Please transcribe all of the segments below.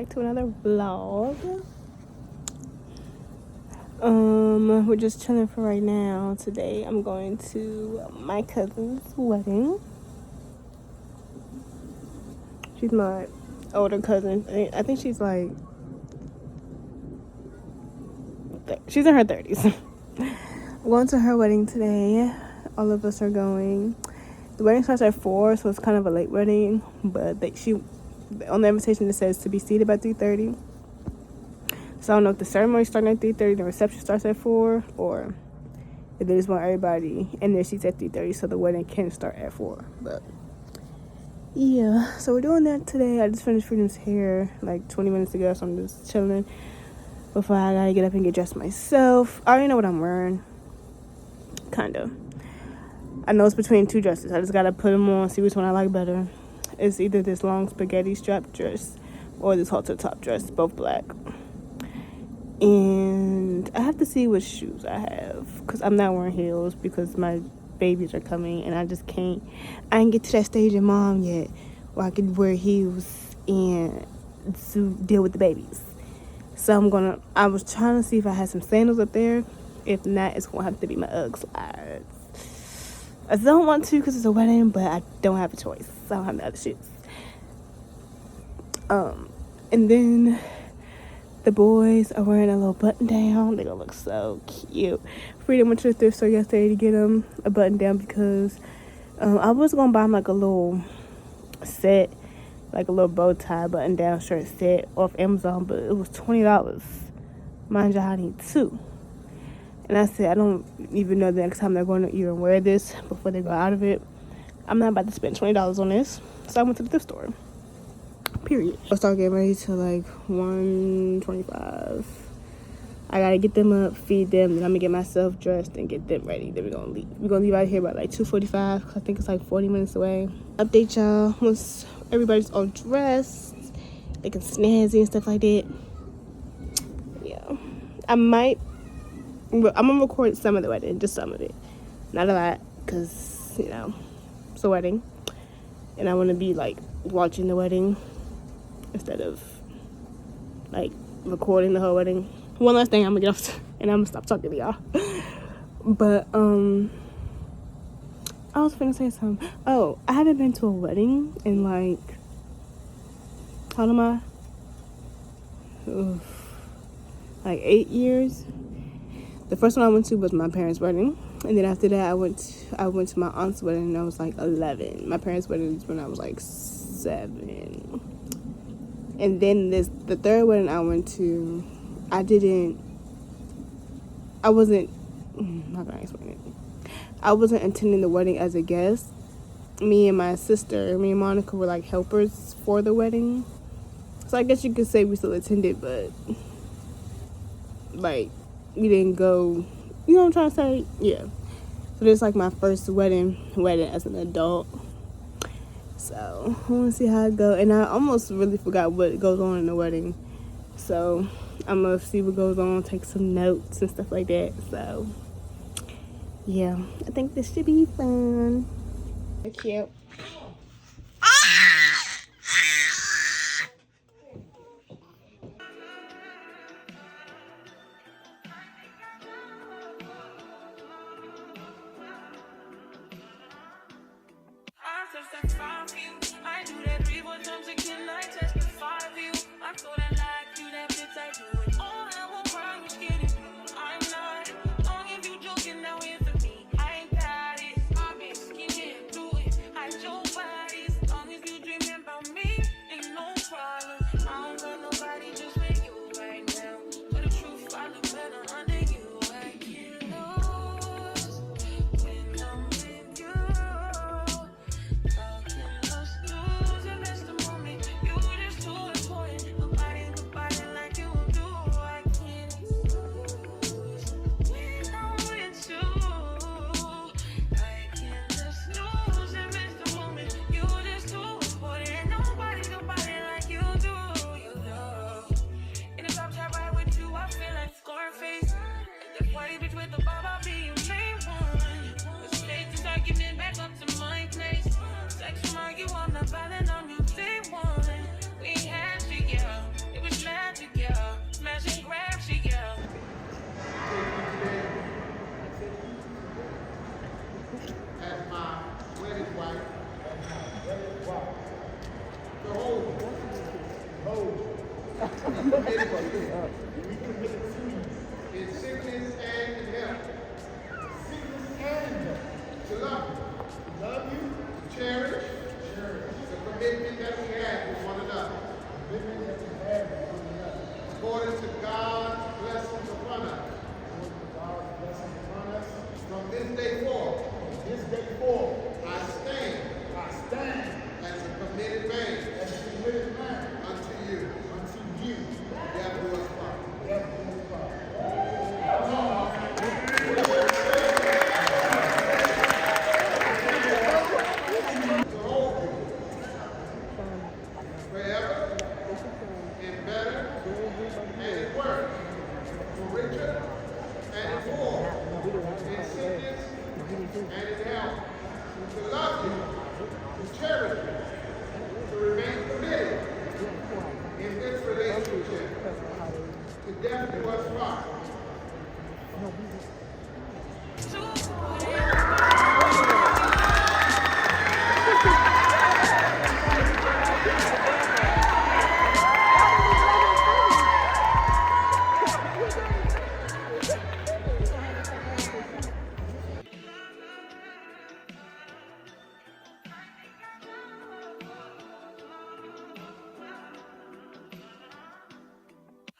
back to another vlog. We're just chilling for right now. Today I'm going to my cousin's wedding. She's my older cousin. I think she's like, she's in her 30s. I'm going to her wedding today. All of us are going. The wedding starts at 4, so it's kind of a late wedding, but on the invitation it says to be seated by 3:30. So I don't know if the ceremony starting at 3:30, the reception starts at 4, or if they just want everybody in their seats at 3:30 so the wedding can start at 4. But yeah, so we're doing that today. I just finished Freedom's hair like 20 minutes ago, so I'm just chilling before I gotta get up and get dressed myself. I already know what I'm wearing, kind of. I know it's between two dresses. I just gotta put them on, see which one I like better. It's either this long spaghetti strap dress or this halter top dress, both black. And I have to see which shoes I have, because I'm not wearing heels because my babies are coming and I ain't get to that stage in mom yet where I can wear heels and to deal with the babies. So I was trying to see if I had some sandals up there. If not, it's gonna have to be my Ugg slides. I don't want to because it's a wedding, but I don't have a choice. So I don't have the other shoes. And then the boys are wearing a little button down. They're gonna look so cute. Freedom went to the thrift store yesterday to get them a button down because I was gonna buy them like a little set, like a little bow tie button down shirt set off Amazon, but it was $20. Mind you, I need 2. And I said, I don't even know the next time they're going to even wear this before they go out of it. I'm not about to spend $20 on this. So I went to the thrift store. Period. I start getting ready to like 1:25. I gotta get them up, feed them, then I'm gonna get myself dressed and get them ready. Then we're gonna leave. We're gonna leave out of here by like 2:45 because I think it's like 40 minutes away. Update y'all once everybody's all dressed, looking snazzy and stuff like that. Yeah. I'm gonna record some of the wedding, just some of it. Not a lot, because, it's a wedding. And I want to be, like, watching the wedding instead of, like, recording the whole wedding. One last thing, I'm gonna get off, and I'm gonna stop talking to y'all. But, I was gonna say something. Oh, I haven't been to a wedding in, like, how old am I? Like 8 years. The first one I went to was my parents' wedding, and then after that I went to my aunt's wedding, and I was like 11. My parents' wedding was when I was like 7. And then the third wedding I went to, how can I explain it? I wasn't attending the wedding as a guest. Me and Monica were like helpers for the wedding. So I guess you could say we still attended, but like we didn't go, you know what I'm trying to say? Yeah. So this is like my first wedding as an adult. So I want to see how it goes. And I almost really forgot what goes on in the wedding. So I'm going to see what goes on, take some notes and stuff like that. So yeah, I think this should be fun. Cute. I do that 3 more times again. I testify of you. I'm so that like you, that bitch. I do it all. I won't cry, was kidding. I'm not. Long as you joking, now here for me. I ain't got it. I'm skinny and do it. I your body. As long as you dreaming about me, ain't no problem. I don't got nobody just with you right now. For the truth, I look better under you. I get lost when I'm with you. Talking lost We commit to you. In sickness and in health. Sickness and in health. To love you. To love you. To cherish. The commitment that we have with one another. Commitment that we have with one another. According to God's blessings upon us. According to God's blessings upon us. From this day forth. From this day forth. I stand. I stand. As a committed man. As a committed man. Unto you. Unto you. Therefore is Father. Therefore is Father. Forever, and better, and in work, for richer, and in poor, in sickness, and in health, to love you, to cherish you, to remain committed in this relationship, to death do us part.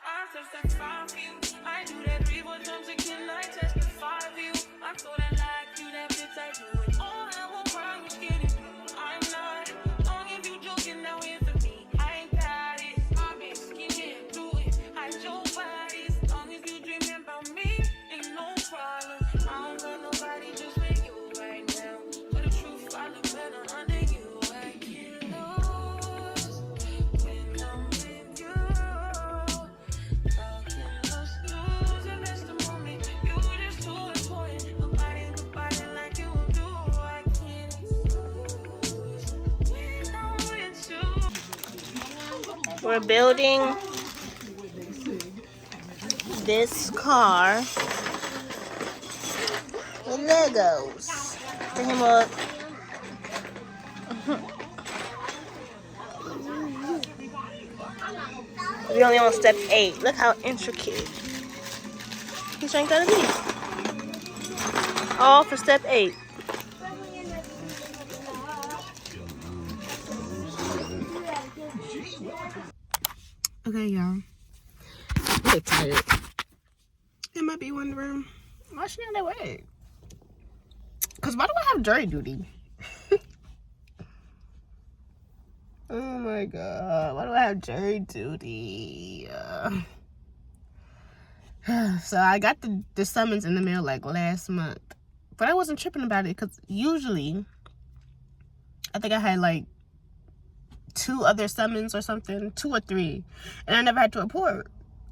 I testify for you. I do that 3 more times again. I testify for you. I'm so that like you, that bitch I do it. All I won't cry was kidding. I'm not. Long if you joking, now here for me. I ain't got it. I've been skinning through it. I your bodies. Long as you dreaming about me, ain't no problem. I don't got nobody just with you right now. For the truth, I look better under you. I get lost when I'm with you. We're building this car with Legos. Bring him up. We only on step 8. Look how intricate he's trying to be. All for step 8. Okay, y'all. I'm excited. You might be wondering, why should I wait? Because why do I have jury duty? Oh my god, why do I have jury duty? So I got the summons in the mail like last month. But I wasn't tripping about it because usually, I think I had like 2 other summons or something, 2 or 3, and I never had to report.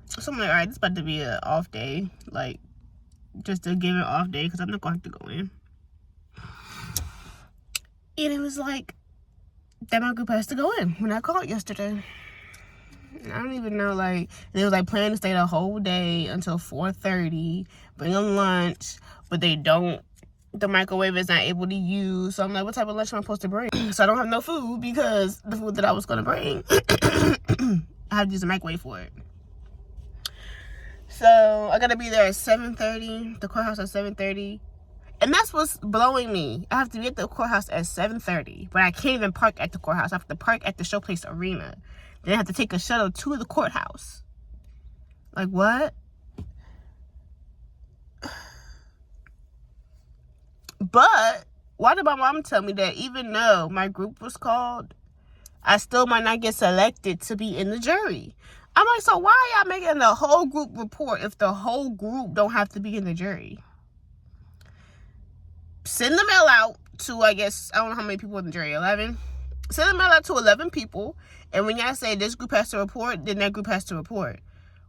So I'm like, all right, this is about to be an off day, like just to give an off day because I'm not going to have to go in. And it was like that my group has to go in when I called yesterday. And I don't even know, like, they was like planning to stay the whole day until 4:30, bring them lunch, but they don't. The microwave is not able to use. So I'm like, what type of lunch am I supposed to bring? So I don't have no food because the food that I was going to bring, I have to use a microwave for it. So I got to be there at 7:30, the courthouse at 7:30. And that's what's blowing me. I have to be at the courthouse at 7:30, but I can't even park at the courthouse. I have to park at the Showplace Arena. Then I have to take a shuttle to the courthouse. Like, what? But why did my mom tell me that even though my group was called, I still might not get selected to be in the jury? I'm like, so why are y'all making the whole group report if the whole group don't have to be in the jury? Send the mail out to, I guess, I don't know how many people in the jury, 11? Send the mail out to 11 people, and when y'all say this group has to report, then that group has to report.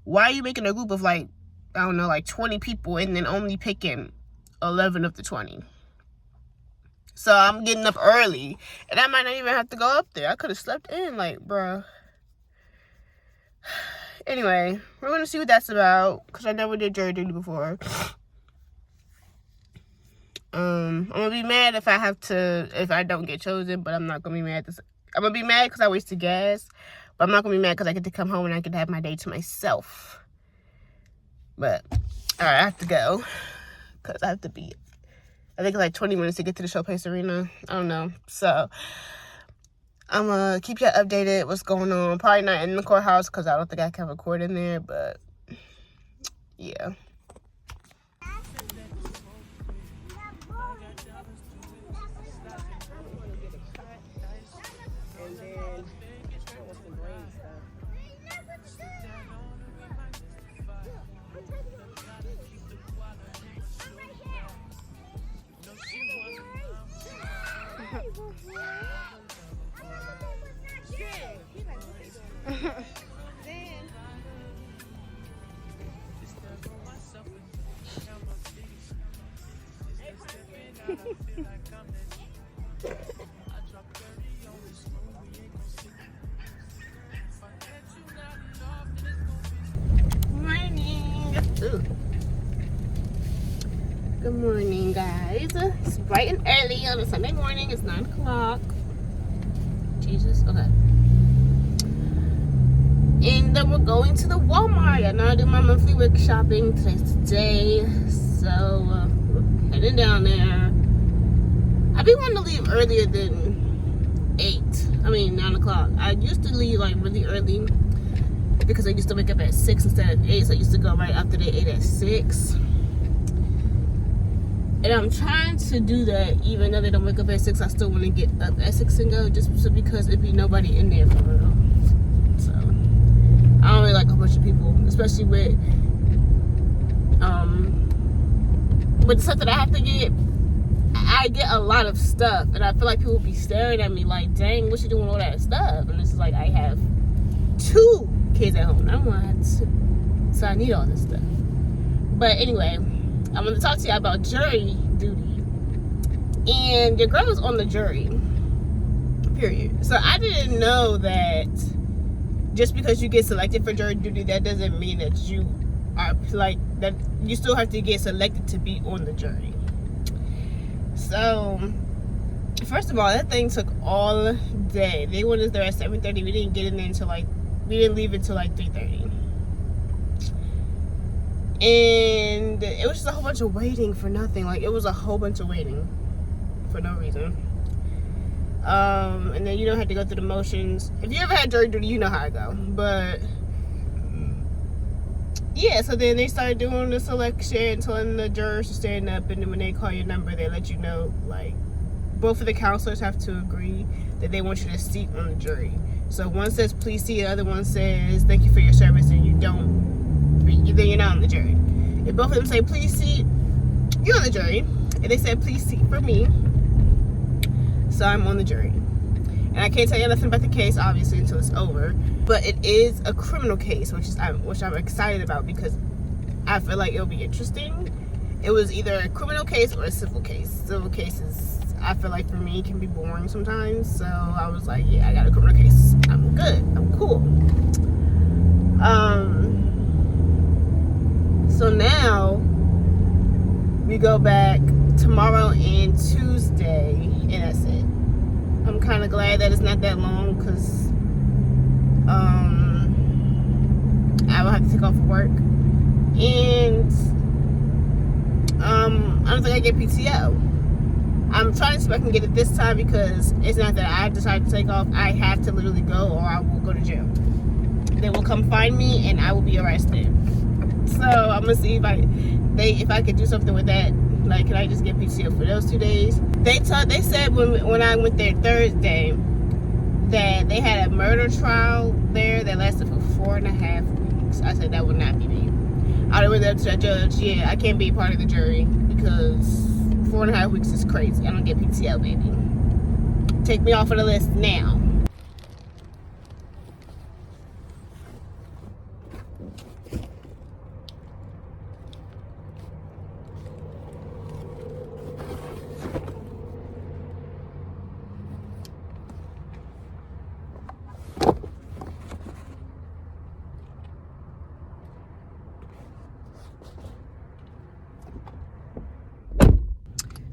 Why are you making a group of, like, I don't know, like 20 people and then only picking 11 of the 20? So I'm getting up early, and I might not even have to go up there. I could have slept in, like, bruh. Anyway, we're going to see what that's about, because I never did jury duty before. I'm going to be mad if I don't get chosen, but I'm not going to be mad. I'm going to be mad because I wasted gas, but I'm not going to be mad because I get to come home and I get to have my day to myself. But all right, I have to go because I have to be. I think like 20 minutes to get to the Showplace Arena. I don't know. So I'm gonna keep you updated what's going on. Probably not in the courthouse because I don't think I can record in there, but yeah. Good morning, guys. It's bright and early on a Sunday morning. It's 9 o'clock. Jesus, okay. And then we're going to the Walmart. I know I do my monthly week shopping today. So, we're heading down there. I've been wanting to leave earlier than 9 o'clock. I used to leave like really early because I used to wake up at 6 instead of 8. So I used to go right after they ate at 6. And I'm trying to do that even though they don't wake up at 6. I still want to get up at 6 and go just so because it'd be nobody in there for real. So I don't really like a bunch of people, especially with the stuff that I have to get. I get a lot of stuff and I feel like people be staring at me like, dang, what you doing with all that stuff? And it's like I have 2 kids at home. I don't want to, so I need all this stuff. But anyway, I'm going to talk to you about jury duty. And your girl was on the jury. Period. So I didn't know that just because you get selected for jury duty, that doesn't mean that you are like that. You still have to get selected to be on the jury. So first of all, that thing took all day. They wanted us there at 7:30. We didn't get in there until we didn't leave until 3:30. And it was just a whole bunch of waiting for nothing. Like, it was a whole bunch of waiting for no reason. And then you don't have to go through the motions. If you ever had jury duty, you know how I go. But yeah, so then they started doing the selection, telling the jurors to stand up, and then when they call your number, they let you know, like, both of the counselors have to agree that they want you to seat on the jury. So one says please seat, the other one says thank you for your service, and you don't, then you're not on the jury. If both of them say please seat, you're on the jury. And they said please seat for me, so I'm on the jury. And I can't tell you nothing about the case obviously until it's over, but it is a criminal case, which I'm excited about because I feel like it'll be interesting. It was either a criminal case or a civil case. Civil cases, I feel like for me, can be boring sometimes, so I was like, yeah, I got a criminal case, I'm good, I'm cool. So now we go back tomorrow and Tuesday, and that's it. I'm kind of glad that it's not that long because I will have to take off work, and I don't think I get PTO. I'm trying to see if I can get it this time because it's not that I decided to take off. I have to literally go or I will go to jail. They will come find me and I will be arrested. So I'm gonna see if I could do something with that. Like, can I just get PTO for those 2 days? They said when I went there Thursday that they had a murder trial there that lasted for 4.5 weeks. I said that would not be me. I went up to the judge. Yeah, I can't be part of the jury because 4.5 weeks is crazy. I don't get PTO, baby. Take me off of the list now.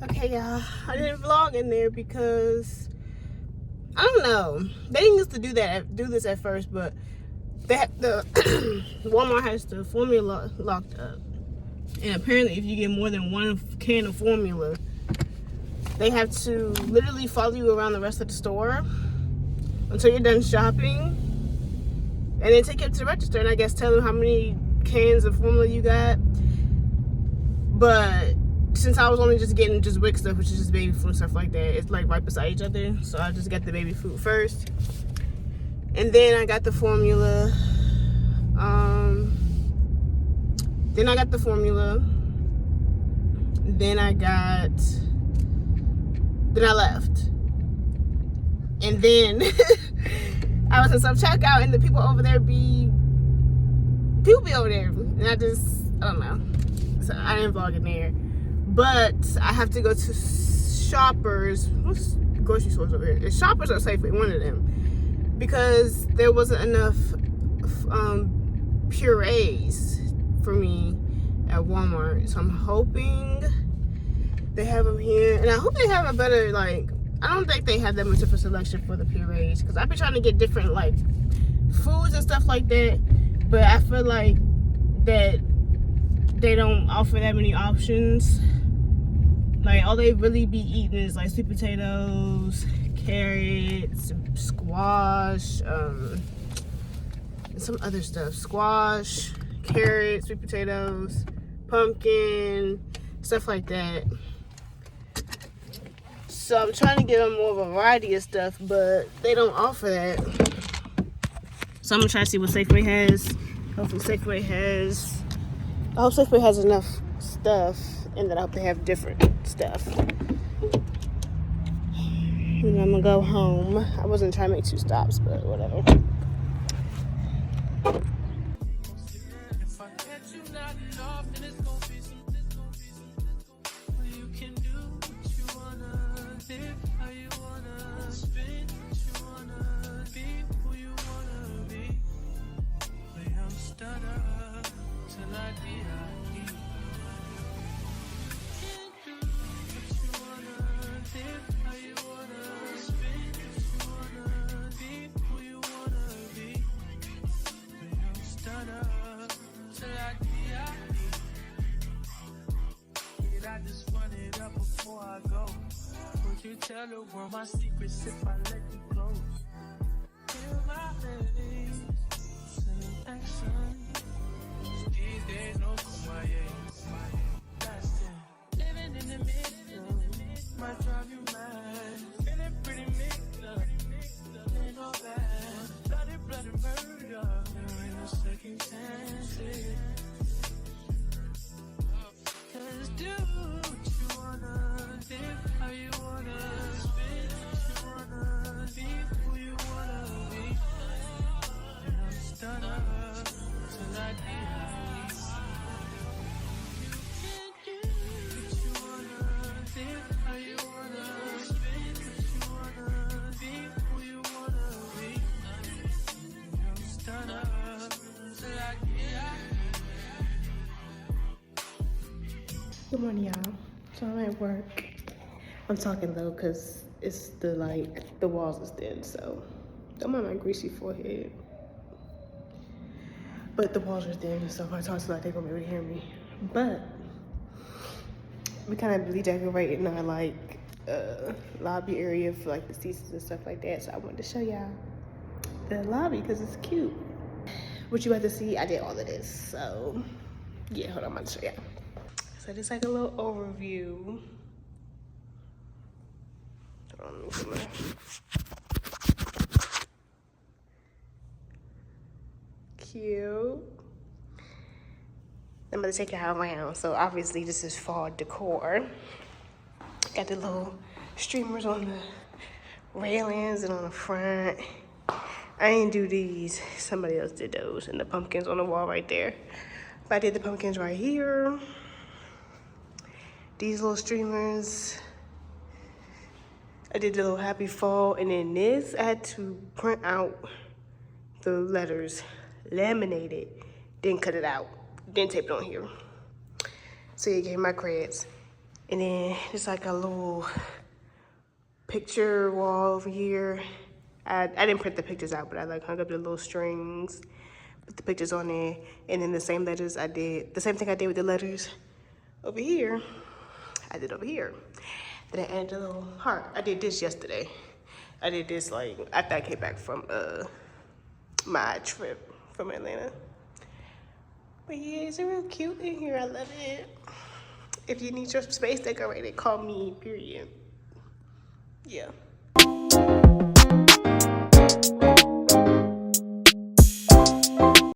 Okay, y'all, I didn't vlog in there because I don't know. They didn't used to do this at first, but They have the Walmart has the formula locked up, and apparently, if you get more than one can of formula, they have to literally follow you around the rest of the store until you're done shopping, and then take you up to the register and I guess tell them how many cans of formula you got. But since I was only just getting just WIC stuff, which is just baby food and stuff like that, it's like right beside each other, so I just got the baby food first, and then I got the formula. Then I got the formula. Then I left, and then I was in some checkout, and the people over there be over there, and I don't know. So I didn't vlog in there, but I have to go to Shoppers. What's grocery stores over here? It's Shoppers or Safeway, one of them, because there wasn't enough purees for me at Walmart. So I'm hoping they have them here, and I hope they have a better, like, I don't think they have that much of a selection for the purees, because I've been trying to get different like foods and stuff like that, but I feel like that they don't offer that many options. Like, all they really be eating is like sweet potatoes, carrots, squash, and some other stuff. Squash, carrots, sweet potatoes, pumpkin, stuff like that. So I'm trying to get them more of a variety of stuff, but they don't offer that. So I'm gonna try to see what Safeway has. Hopefully Safeway has, I hope Safeway has enough stuff, and then I hope they have different stuff. And I'm gonna go home. I wasn't trying to make 2 stops, but whatever. Tell the world my secrets if I let you close. Feel my face, same action. These days no kumbaya, lasting. Living in the middle, might drive you mad. Feeling pretty mixed up, ain't no bad. Bloody murder, there ain't no second chances. Cause do what you wanna, live how you wanna, spin what you wanna, be who you wanna be. And I'm stunner till I die. You can do what you wanna, live how you wanna, spin what you wanna, be who you wanna be. And I'm stunner till I die. Good morning, y'all. So I'm at work. I'm talking low because it's the walls is thin, so don't mind my greasy forehead. But the walls are thin, so if I talk to they're gonna be able to hear me. But we kind of redecorated in our lobby area for like the seasons and stuff like that. So I wanted to show y'all the lobby because it's cute. What you about to see, I did all of this. So yeah, hold on, I'm about to show y'all. So just like a little overview. Cute. I'm gonna take y'all around. So obviously this is fall decor. Got the little streamers on the railings and on the front. I ain't do these. Somebody else did those. And the pumpkins on the wall right there. But I did the pumpkins right here. These little streamers. I did the little happy fall, and then this, I had to print out the letters, laminate it, then cut it out, then tape it on here. So you gave my creds. And then it's like a little picture wall over here. I didn't print the pictures out, but I like hung up the little strings. Put the pictures on there, and then the same thing I did with the letters over here, I did over here. Then I added a little heart. I did this yesterday. I did this like after I came back from my trip from Atlanta. But yeah, it's real cute in here. I love it. If you need your space decorated, call me, period. Yeah.